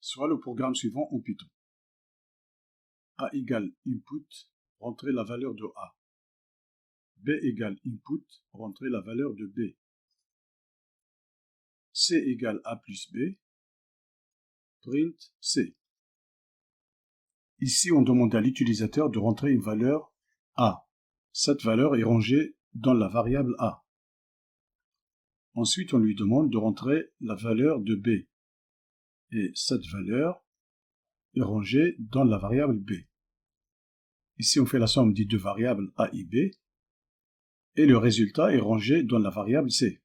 soit le programme suivant en Python. A égale input, rentrez la valeur de A. B égale input, rentrez la valeur de B. C égale A plus B, print C. Ici, on demande à l'utilisateur de rentrer une valeur A. Cette valeur est rangée dans la variable A. Ensuite, on lui demande de rentrer la valeur de B. Et cette valeur est rangée dans la variable B. Ici, on fait la somme des deux variables A et B. Et le résultat est rangé dans la variable C.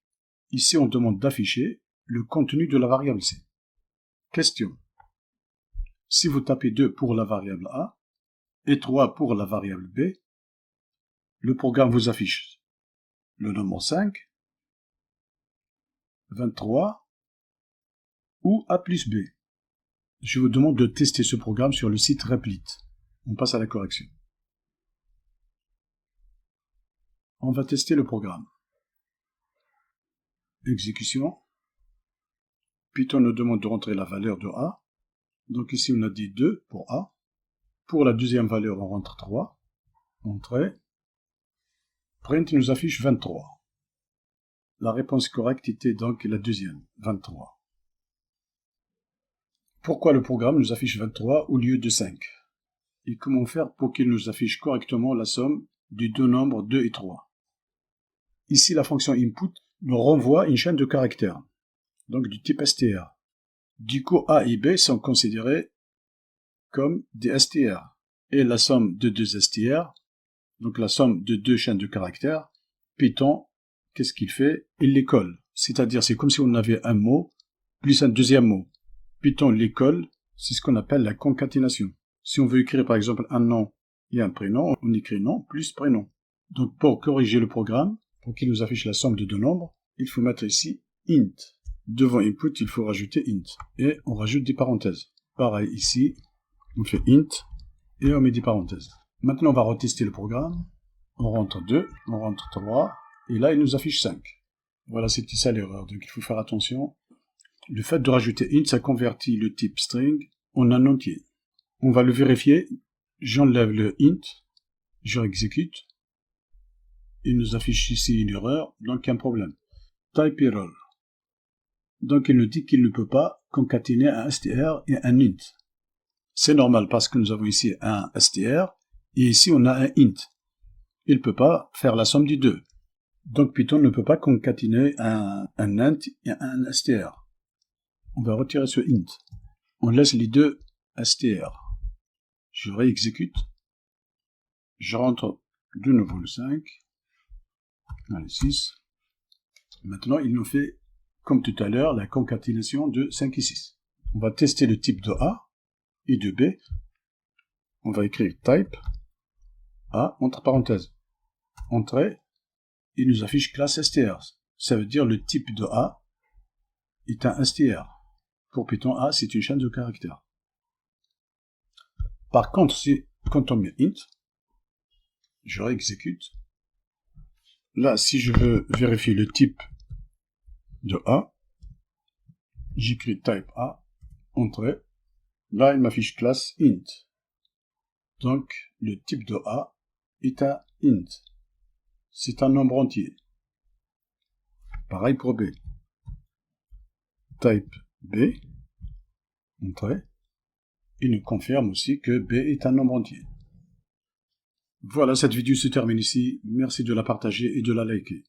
Ici, on demande d'afficher le contenu de la variable C. Question. Si vous tapez 2 pour la variable A et 3 pour la variable B, le programme vous affiche le nombre 5, 23 ou A plus B. Je vous demande de tester ce programme sur le site Replit. On passe à la correction. On va tester le programme. Exécution. Python nous demande de rentrer la valeur de A. Donc ici on a dit 2 pour A. Pour la deuxième valeur on rentre 3. Entrée. Print nous affiche 23. La réponse correcte était donc la deuxième, 23. Pourquoi le programme nous affiche 23 au lieu de 5? Et comment faire pour qu'il nous affiche correctement la somme des deux nombres 2 et 3? Ici, la fonction input nous renvoie une chaîne de caractères, donc du type str. Du coup, A et B sont considérés comme des str. Et la somme de deux str, donc la somme de deux chaînes de caractères, Python, qu'est-ce qu'il fait? Il les colle. C'est-à-dire, c'est comme si on avait un mot plus un deuxième mot. Python les colle, c'est ce qu'on appelle la concaténation. Si on veut écrire par exemple un nom et un prénom, on écrit nom plus prénom. Donc pour corriger le programme, pour qu'il nous affiche la somme de deux nombres, il faut mettre ici int. Devant input, il faut rajouter int. Et on rajoute des parenthèses. Pareil ici, on fait int et on met des parenthèses. Maintenant on va retester le programme. On rentre 2, on rentre 3, et là il nous affiche 5. Voilà, c'était ça l'erreur, donc il faut faire attention. Le fait de rajouter int, ça convertit le type string en un entier. On va le vérifier. J'enlève le int, je exécute. Il nous affiche ici une erreur, donc un problème. Type error. Donc il nous dit qu'il ne peut pas concaténer un str et un int. C'est normal parce que nous avons ici un str et ici on a un int. Il ne peut pas faire la somme des deux. Donc Python ne peut pas concaténer un int et un str. On va retirer ce int. On laisse les deux str. Je réexécute. Je rentre de nouveau le 5. Allez, 6. Maintenant, il nous fait, comme tout à l'heure, la concaténation de 5 et 6. On va tester le type de A et de B. On va écrire type A, entre parenthèses. Entrée, il nous affiche classe str. Ça veut dire le type de A est un str. Pour Python, A, c'est une chaîne de caractères. Par contre, quand on met int, je réexécute. Là, si je veux vérifier le type de A, j'écris type A, entrée. Là, il m'affiche classe int. Donc, le type de A est un int. C'est un nombre entier. Pareil pour B. Type B, entrée. Il nous confirme aussi que B est un nombre entier. Voilà, cette vidéo se termine ici. Merci de la partager et de la liker.